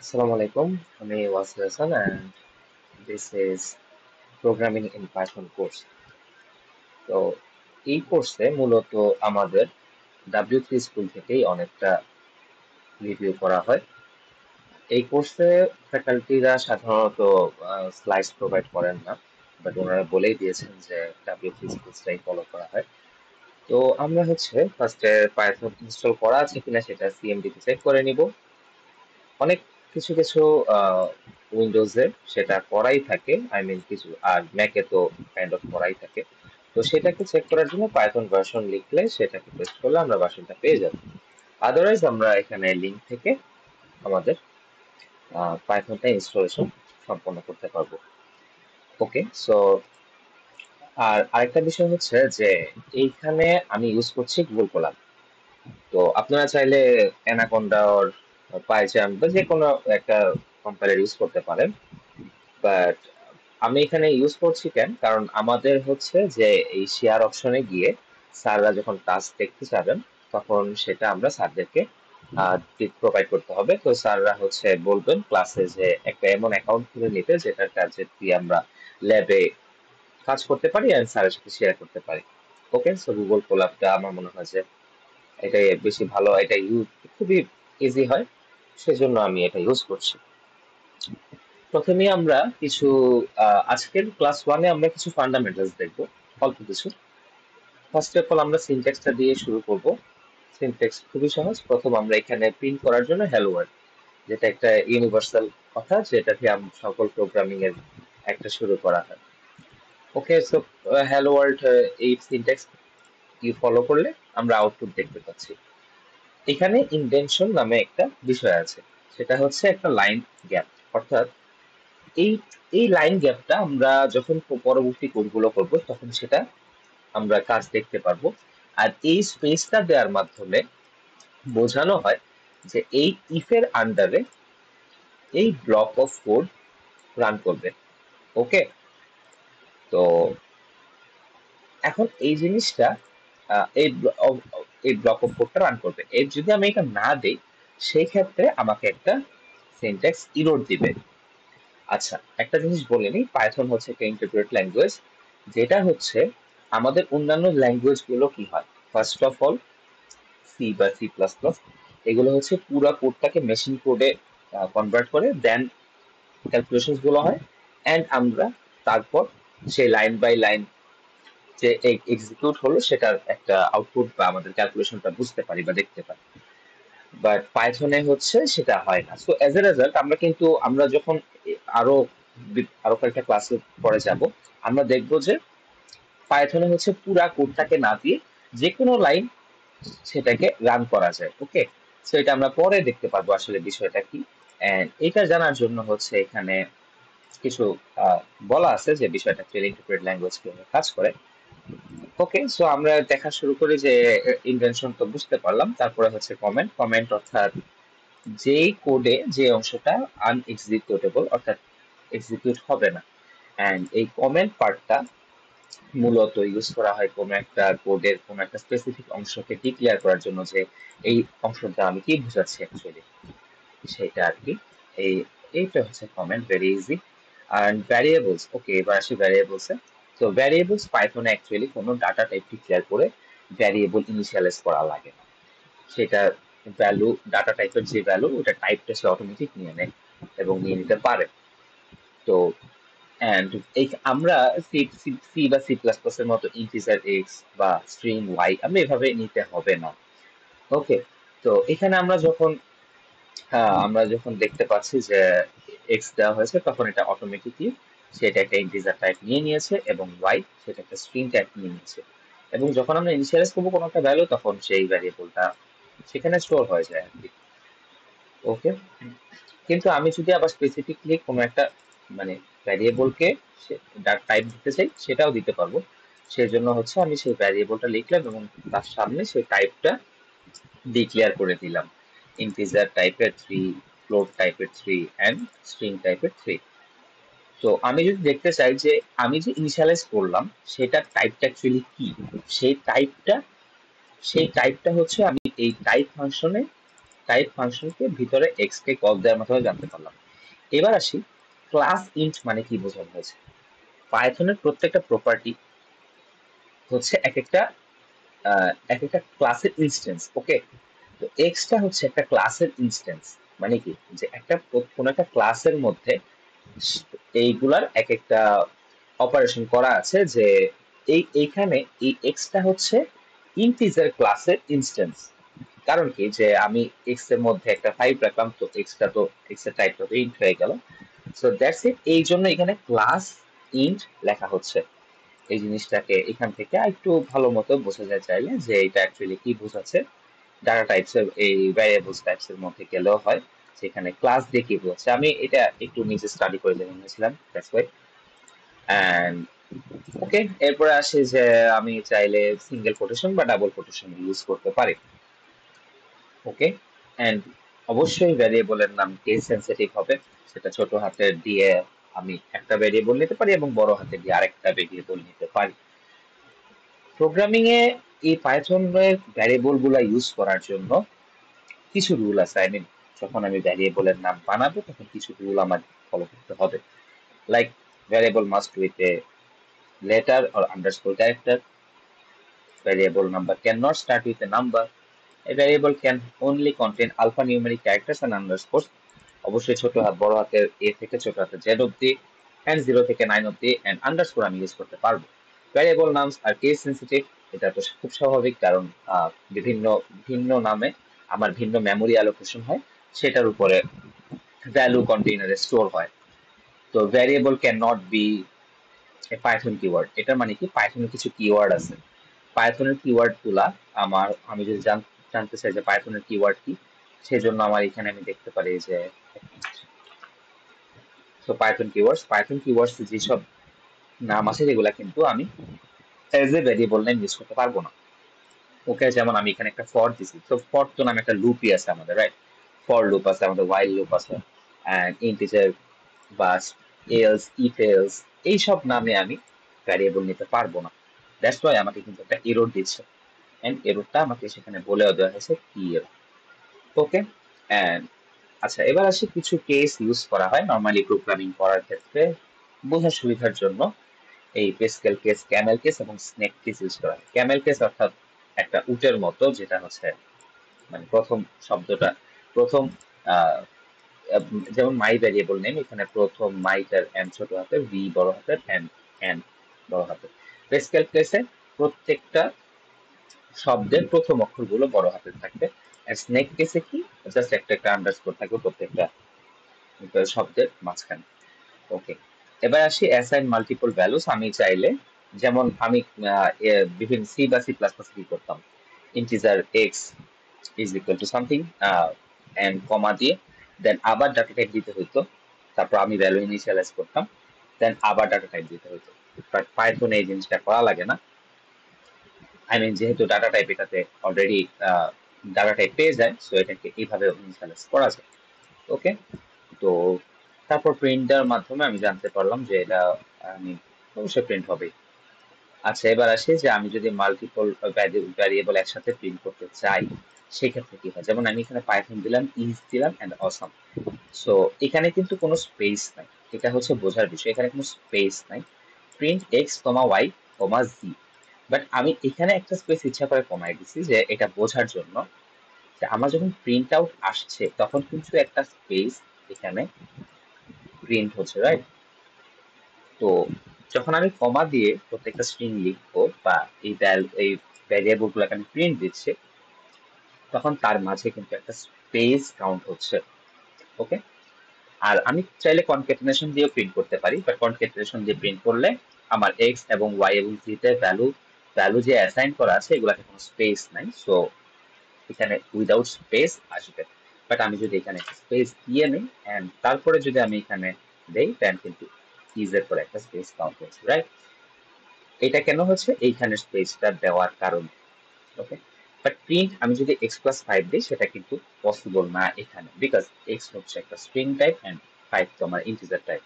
Assalamu alaikum. আমি ওয়াসির Hasan and this is Programming in Python course. তো এই কোর্সে মূলত আমাদের W3 স্কুল থেকেই অনেকটা রিভিউ করা হয়। এই কোর্সে ফ্যাকাল্টিরা সাধারণত স্লাইডস প্রোভাইড করেন না, বাট ওনারা বলেই দিয়েছেন যে W3 স্কুলসটাই ফলো করা হয়। তো আমরা ফার্স্টে পাইথন ইনস্টল করা আছে কিনা সেটা সিএমডি তে চেক করে নিব। অনেক কিছু কিছু উইন্ডোজে সেটা করাই থাকে, আই মিন কিছু, আর ম্যাকে তো কাইন্ড অফ করাই থাকে। তো সেটাকে চেক করার জন্য পাইথন ভার্সন লিখলে সেটাকে পেস্ট করলে আমরা ভার্সনটা পেয়ে যাব। আদারওয়াইজ আমরা এখানে লিঙ্ক থেকে আমাদের পাইথনটা ইনস্টলেশন সম্পন্ন করতে পারবো। ওকে, সো আর আরেকটা বিষয় হচ্ছে যে এইখানে আমি ইউজ করছি গুগল কোলাব। তো আপনারা চাইলে অ্যানাকোন্ডা অর পাইচাম বা যে কোনো একটা কম্পাইলার ইউজ করতে পারেন, বাট আমি এখানে ইউজ করছি কেন, কারণ আমাদের যে এই শেয়ার অপশনে গিয়ে স্যাররা যখন টাস্ক দেখতে যাবেন তখন সেটা আমরা স্যারদেরকে প্রোভাইড করতে হবে। তো স্যাররা বলবেন ক্লাসে যে একটা এমন অ্যাকাউন্ট খুলে নিতে যেটার কাজে দিয়ে আমরা ল্যাবে কাজ করতে পারি আর স্যারের সাথে শেয়ার করতে পারি। ওকে, সো গুগল কোলাবটা আমার মনে হয় যে এটাই বেশি ভালো, এটা ইউজ খুবই ইজি হয়, সেজন্য আমি এটা ইউজ করছি। প্রথমে আমরা কিছু আজকের ক্লাস ওয়ানে আমরা কিছু ফান্ডামেন্টালস দেখব, অল্প কিছু। ফার্স্ট অফ অল আমরা সিনট্যাক্সটা দিয়ে শুরু করব। সিনট্যাক্স খুবই সহজ। প্রথম আমরা এখানে প্রিন্ট করার জন্য হ্যালো ওয়ার্ল্ড, যেটা একটা ইউনিভার্সাল কথা, যেটাকে সকল প্রোগ্রামিং এর একটা শুরু করা হয়। ওকে, সো হ্যালো ওয়ার্ল্ড, এই সিনট্যাক্স কি ফলো করলে আমরা আউটপুট দেখতে পাচ্ছি। এখানে ইনডেনশন নামে একটা বিষয় আছে, সেটা একটা লাইন গ্যাপ। অর্থাৎ এই এই লাইন গ্যাপটা আমরা যখন পরবর্তী কোডগুলো করব তখন সেটা আমরা কাজ দেখতে পারবো। আর এই স্পেসটা দেওয়ার মাধ্যমে বোঝানো হয় যে এই ইফের আন্ডারে এই ব্লক অফ কোড রান করবে। ওকে, তো এখন এই জিনিসটা এই ব্লক অফ কোডটা রান করবে। এর যদি আমি এটা না দেই সেই ক্ষেত্রে আমাকে একটা সিনট্যাক্স ইরর দিবে। আচ্ছা, একটা জিনিস বলে নিই, পাইথন একটা ইন্টারপ্রেট ল্যাঙ্গুয়েজ, যেটা আমাদের অন্যান্য ল্যাঙ্গুয়েজ গুলো কি হয়। ফার্স্ট অফ অল সি বা সি প্লাস প্লাস এগুলো পুরো কোডটাকে মেশিন কোডে কনভার্ট করে, দেন ক্যালকুলেশন গুলো হয়, এন্ড আমরা তারপর সেই লাইন বাই লাইন যে এক্সিকিউট হলো সেটার একটা আউটপুট বা আমাদের ক্যালকুলেশনটা বুঝতে পারি বা দেখতে পারি। বাট পাইথনে সেটা হয় না। সো এজ এ রেজাল্ট আমরা যখন আরো আরো কয়েকটা ক্লাসে পরে যাব, আমরা দেখবো যে পাইথনে পুরা কোডটাকে না দিয়ে যে কোনো লাইন সেটাকে রান করা যায়। ওকে, সো এটা আমরা পরে দেখতে পারবো আসলে বিষয়টা কি। এন্ড এটা জানার জন্য এখানে কিছু আহ, বলা আছে যে বিষয়টা ইন্টারপ্রেট ল্যাঙ্গুয়েজ কিভাবে কাজ করে। ওকে, সো আমরা দেখা শুরু করি যে ইনভেনশন তো বুঝতে পারলাম, তারপরে কমেন্ট। কমেন্ট অর্থাৎ যেই কোডে যে অংশটা আনএক্সিকিউটেবল, অর্থাৎ এক্সিকিউট হবে না। এন্ড এই কমেন্ট পার্টটা মূলত ইউজ করা হয় কোনো একটা কোডের কোনো একটা স্পেসিফিক অংশকে ডিক্লেয়ার করার জন্য, যে এই অংশটা আমি কি বোঝাচ্ছি অ্যাকচুয়ালি, সেটা আর কি। এই এইটা comment, very easy. And variables, okay, এবার আসি ভ্যারিয়েবলসে। তো ভ্যারিয়েবলস পাইথনে অ্যাকচুয়ালি কোনো ডাটা টাইপ ডিক্লেয়ার করে ভ্যারিয়েবল ইনিশিয়ালাইজ করা লাগে না। সেটা ভ্যালু, ডাটা টাইপের যে ভ্যালু ওটা টাইপটা সে অটোমেটিক নিয়ে নেয় এবং নিয়ে নিতে পারে। তো এন্ড এই আমরা সি সি বা সি প্লাস প্লাস এর মতো ইন্টিজার এক্স বা স্ট্রিং ওয়াই আমরা এভাবে নিতে হবে না। ওকে, তো এখানে আমরা যখন দেখতে পাচ্ছি যে এক্স দেওয়া হয়েছে, তখন এটা অটোমেটিকলি সেটা একটা ইন্টিজার টাইপ নিয়ে নিয়েছে এবং ওয়াই সেটা একটা স্ট্রিং টাইপ নিয়ে নিয়েছে। এবং যখন আমরা ইনিশিয়ালাইজ করবো কোনো একটা ভ্যালু, তখন সেই ভ্যারিয়েবলটা সেখানে স্টোর হয়ে যায় আর কি। ওকে, কিন্তু আমি যদি আবার স্পেসিফিকলি কোনো একটা মানে ভ্যারিয়েবলকে টাইপ দিতে চাই, সেটাও দিতে পারবো। সেই জন্য আমি সেই ভ্যারিয়েবলটা লিখলাম এবং তার সামনে সেই টাইপটা ডিক্লেয়ার করে দিলাম, ইন্টিজার টাইপের 3, ফ্লোট টাইপের 3 এন্ড স্ট্রিং টাইপের 3। তো আমি যদি দেখতে চাই যে আমি যে ইনিশিয়ালাইজ করলাম সেটার টাইপটা অ্যাকচুয়ালি কি, সেই টাইপটা সেই টাইপটা আমি এই টাইপ ফাংশনে টাইপ ফাংশনকে ভিতরে এক্স কে কল দেওয়ার মাধ্যমে জানতে পারলাম। এবার আসি ক্লাস ইন্ট মানে কি বোঝানো হয়েছে। পাইথনের প্রত্যেকটা প্রপার্টি হচ্ছে এক একটা ক্লাসের ইনস্ট্যান্স। ওকে, তো এক্সটা হচ্ছে একটা ক্লাসের ইনস্ট্যান্স। মানে কি, যে কোন একটা ক্লাসের মধ্যে এইগুলার এক একটা অপারেশন করা আছে, যে এইখানে এই এক্সটা হচ্ছে ইন্টিজার ক্লাসের ইনস্ট্যান্স। কারণ কি, যে আমি এক্স এর মধ্যে একটা 5 রাখলাম, তো এক্স এর টাইপটা তো ইন্ট হয়ে গেল। সো দ্যাটস ইট, এই জন্য এখানে ক্লাস ইন্ট লেখা হচ্ছে। এই জিনিসটাকে এখান থেকে একটু ভালো মতো বোঝা যায় চাইলে, যে এটা অ্যাকচুয়ালি কি বোঝাচ্ছে। ডাটা টাইপস এর এই ভ্যারিয়েবলস টাইপস এর মধ্যে গেলেও হয়, সেখানে ক্লাস দিয়ে কি বোঝাচ্ছে। আমি এটা একটু নিজে স্টাডি করে জেনে নিয়েছিলাম, দ্যাটস ওয়াই। এন্ড ওকে, এরপরে আসি যে আমি চাইলে সিঙ্গেল কোটেশন বা ডাবল কোটেশন ইউজ করতে পারি। ওকে, এন্ড অবশ্যই ভ্যারিয়েবলের নাম কেস সেনসিটিভ হবে। সেটা ছোট হাতের দিয়ে আমি একটা ভ্যারিয়েবল নিতে পারি এবং বড় হাতের দিয়ে আরেকটা ভ্যারিয়েবল নিতে পারি। প্রোগ্রামিং এ এই পাইথনের ভ্যারিয়েবল গুলা ইউজ করার জন্য কিছু রুল আছে। আই মিন, যখন আমি ভ্যারিয়েবলের নাম বানাবো তখন কিছু রুল আমার ফলো করতে হবে। Like, variable must with a letter or underscore character. Variable number cannot start with a number. A variable can only contain alphanumeric characters and underscores. অবশ্যই ছোট হাত বড় হাতের এ থেকে ছোট হাতের জেড অব্দি, এন্ড 0 থেকে 9 অব্দি, এন্ড আন্ডারস্কোর আমি ইউজ করতে পারবো। ভ্যারিয়েবল নামস আর কেস সেনসিটিভ। এটা তো খুব স্বাভাবিক, কারণ বিভিন্ন ভিন্ন নামে আমার ভিন্ন মেমোরি অ্যালোকেশন হয়, সেটার উপরে ভ্যালু কন্টেইনারে স্টোর হয়। তো variable can not be a Python keyword. এটা মানে কি, পাইথনের কিছু কিওয়ার্ড আছে। পাইথনের কিওয়ার্ড গুলা আমি যদি জানতে চাই যে পাইথনের কিওয়ার্ড কি, সেজন্য আমার এখানে আমি দেখতে পারি যে পাইথন কিওয়ার্ডস যেসব নাম আছে, যেগুলা কিন্তু আমি as a variable name use করতে পারবো না। ওকে, যেমন আমি এখানে একটা ফর দিছি, তো ফর তো নামে একটা লুপই আছে আমাদের, রাইট? ফর লুপ আছে আমাদের, ওয়াইল লুপ আছে, এন্ড ইন্টিজার বা এলস, ইফ এলস, এইসব নামে আমি ভ্যারিয়েবল নিতে পারবো না। দ্যাটস ওয়াই আমাকে কিন্তু একটা এরর দিচ্ছে, এন্ড এররটা আমাকে সেখানে বলেও দেওয়া হয়েছে কি এরর। ওকে, এন্ড আচ্ছা, এবার আসি কিছু কেস ইউজ করা হয় নর্মালি প্রোগ্রামিং করার ক্ষেত্রে বোঝার সুবিধার জন্য। এই পেস্কেল কেস, ক্যামেল কেস এবং স্নেক কেস ইউজ করা হয়। ক্যামেল কেস অর্থাৎ একটা উটের মতো, যেটা হচ্ছে মানে প্রথম শব্দটা, প্রথম আহ, যেমন মাই ভ্যারিয়েবল নেম, এখানে প্রথম মাইটার এন ছোট হাতের, ভি বড় হাতের, এন বড় হাতের। পেস্কেল কেসে প্রত্যেকটা শব্দের প্রথম অক্ষরগুলো বড় হাতের থাকবে। আর স্নেক কেসে কি, জাস্ট একটা একটা আন্ডারস্কোর থাকবে প্রত্যেকটা শব্দের মাঝখানে। ওকে, এবার আসি অ্যাসাইন মাল্টিপল ভ্যালুস। আমি চাইলে, যেমন আমি বিভিন্ন সি বা সি প্লাস প্লাস কি করতাম, integer x is equal to something and comma দিয়ে দেন আবার ডাটা টাইপ দিতে হইতো, তারপর আমি ভ্যালু ইনিশিয়ালাইজ করতাম, দেন আবার ডাটা টাইপ দিতে হইতো। বাট পাইথনে এই জিনিসটা করা লাগে না। আই মিন, যেহেতু ডাটা টাইপ এটাতে অলরেডি ডাটা টাইপ পেয়ে যায়, সো এটাকে এইভাবে ইনিশিয়ালাইজ করা যায়। ওকে, তো তারপর প্রিন্টার মাধ্যমে আমি জানতে পারলাম যে এটা আমি অবশ্যই প্রিন্ট হবে। আচ্ছা, এবার আসি যে আমি যদি মাল্টিপল ভ্যারিয়েবল একসাথে প্রিন্ট করতে চাই, সেক্ষেত্রে কি হয়। যেমন আমি এখানে পাইথন দিলাম, ইজ দিলাম, এন্ড অসাম। সো এখানে কিন্তু কোনো স্পেস নাই, এটা হচ্ছে বোঝার বিষয়, এখানে কোনো স্পেস নাই। Print X comma Y comma Z. But আমি এখানে একটা স্পেস ইচ্ছা করে কমাই দিছি, যে এটা বোঝার জন্য যে আমার যখন প্রিন্ট আউট আসছে তখন কিন্তু একটা স্পেস এখানে প্রিন্ট হচ্ছে, রাইট? তো যখন আমি কমা দিয়ে প্রত্যেকটা স্ট্রিং লিখবো বা এই ভ্যারিয়েবল গুলোকে আমি প্রিন্ট দিচ্ছি, তখন তার মাঝে কিন্তু একটা স্পেস কাউন্ট হচ্ছে। ওকে, আর আমি চাইলে কনক্যাটেনেশন দিয়েও প্রিন্ট করতে পারি, বাট কনক্যাটেনেশন দিয়ে প্রিন্ট করলে আমার এক্স এবং ওয়াই এবং জি তে ভ্যালু ভ্যালু যে অ্যাসাইন করা আছে, এগুলাতে কোনো স্পেস নাই, সো এখানে উইদাউট স্পেস আসবে। বাট আমি যদি এখানে স্পেস দিয়ে নিই এন্ড তারপরে যদি আমি এখানে দেই, দেন কিন্তু ইজের পরে একটা স্পেস কাউন্ট হচ্ছে, রাইট? এটা কেন হচ্ছে, এইখানে স্পেসটা দেওয়ার কারণে। ওকে, বাট প্রিন্ট আমি যদি এক্স প্লাস ফাইভ দিই, সেটা কিন্তু পসিবল না এখানে, বিকজ এক্স হচ্ছে একটা স্ট্রিং টাইপ এন্ড ফাইভ তো আমার ইন্টিজার টাইপ।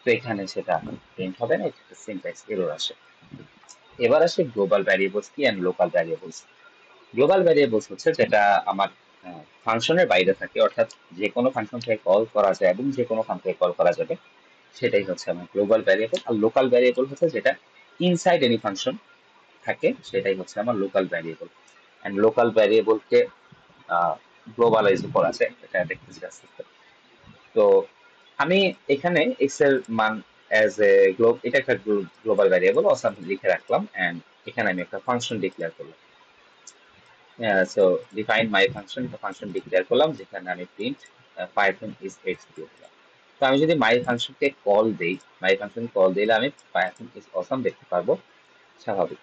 তো এখানে সেটা প্রিন্ট হবে না, এটা সিনট্যাক্স এরর আসে। এবার আসে গ্লোবাল ভ্যারিয়েবলস কি and local variables. Global variables হচ্ছে যেটা আমার ফাংশনের বাইরে থাকে, অর্থাৎ যে কোনো ফাংশন থেকে কল করা যায় এবং যে কোনো ফাংশন থেকে কল করা যাবে, সেটাই হচ্ছে আমার গ্লোবাল ভ্যারিয়েবল। আর লোকাল ভ্যারিয়েবল হচ্ছে যেটা ইনসাইড এনি ফাংশন থাকে, সেটাই হচ্ছে আমার লোকাল ভ্যারিয়েবল। এন্ড লোকাল ভ্যারিয়েবলকে গ্লোবালাইজ করা যায়, এটা দেখতেছি আস্তে আস্তে। তো আমি এখানে এক্স এর মান অ্যাজ এ এটা একটা গ্লোবাল ভ্যারিয়েবল অসাম লিখে রাখলাম, এন্ড এখানে আমি একটা ফাংশন ডিক্লেয়ার করলাম। সো ডিফাইন মাই ফাংশন, একটা ফাংশন ডিক্লেয়ার করলাম যেখানে আমি প্রিন্ট পাইথন ইজ এক্স দিয়ে দিলাম। তো আমি যদি মাই ফাংশনকে কল দেই, মাই ফাংশন কল দিলে আমি পাইথন ইজ অসাম দেখতে পারবো, স্বাভাবিক।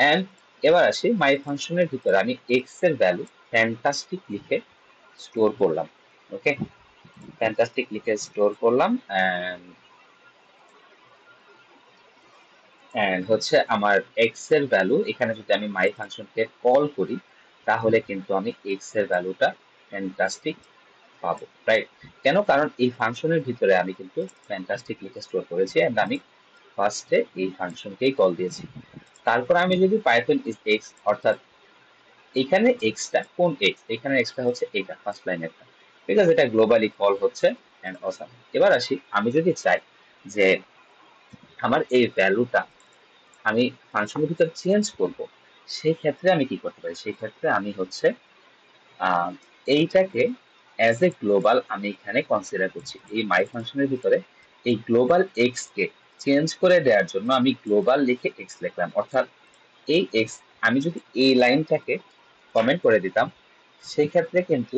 এন্ড এবার আসি মাই ফাংশনের ভিতরে আমি এক্স এর ভ্যালু ফ্যান্টাস্টিক লিখে স্টোর করলাম। ওকে, ফ্যান্টাস্টিক লিখে স্টোর করলাম, এন্ড হচ্ছে আমার এক্স এর ভ্যালু এখানে যদি আমি মাই ফাংশনকে কল করি, তাহলে কিন্তু আমি এক্স এর ভ্যালুটা ফ্যান্টাস্টিক পাবো, রাইট? কেন? কারণ এই ফাংশনের ভিতরে আমি কিন্তু ফ্যান্টাস্টিক লিখে স্টোর করেছি, এন্ড আমি ফার্স্টে এই ফাংশনকেই কল দিয়েছি। তারপর আমি যদি পাইথন ইজ এক্স, অর্থাৎ এখানে এক্সটা কোন এক্স, এখানে এক্সটা হচ্ছে এটা ফার্স্ট লাইনেরটা, বিকজ এটা গ্লোবালি কল হচ্ছে, এন্ড অসাম। এবার আসি, আমি যদি চাই যে আমার এই ভ্যালুটা আমি ফাংশনের ভিতর চেঞ্জ করব, সেই ক্ষেত্রে আমি কি করতে পারি? সেই ক্ষেত্রে আমি হচ্ছে আহ, এইটাকে অ্যাজ এ গ্লোবাল আমি এখানে কনসিডার করছি। এই মাই ফাংশনের ভিতরে এই গ্লোবাল এক্স কে চেঞ্জ করে দেওয়ার জন্য আমি গ্লোবাল লিখে এক্স লিখলাম, অর্থাৎ এই এক্স আমি যদি এই লাইনটাকে কমেন্ট করে দিতাম, সেই ক্ষেত্রে কিন্তু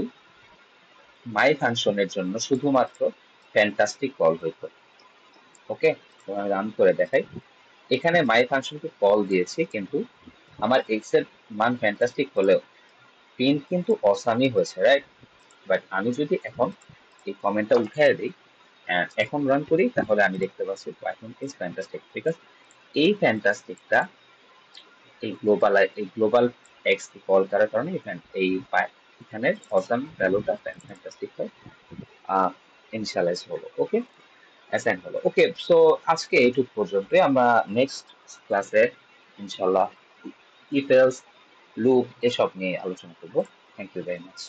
মাই ফাংশনের জন্য শুধুমাত্র ফ্যান্টাস্টিক কল হইতো। ওকে, তো আমি রান করে দেখাই। এখানে মাই ফাংশনকে কল দিয়েছি, কিন্তু আমার এক্স এর মান ফ্যান্টাস্টিক হলেও প্রিন্ট কিন্তু অসামই হয়েছে, রাইট? বাট আমি যদি এখন এই কমেন্টটা উঠাই দিই, এখন রান করি, তাহলে আমি দেখতে পাচ্ছি পাইথন ইজ ফ্যান্টাস্টিক, বিকজ এই ফ্যান্টাস্টিকটা এই গ্লোবাল এক্স কে কল করার কারণে এখানে অসাম ভ্যালুটা ফ্যান্টাস্টিক হয় ইনিশিয়ালাইজ হলো। ওকে, অ্যাসাইন হলো। ওকে, সো আজকে এইটুকু পর্যন্ত। আমরা নেক্সট ক্লাসে ইনশাল্লাহ ইফ এলস লুপ এসব নিয়ে আলোচনা করব। Thank you very much.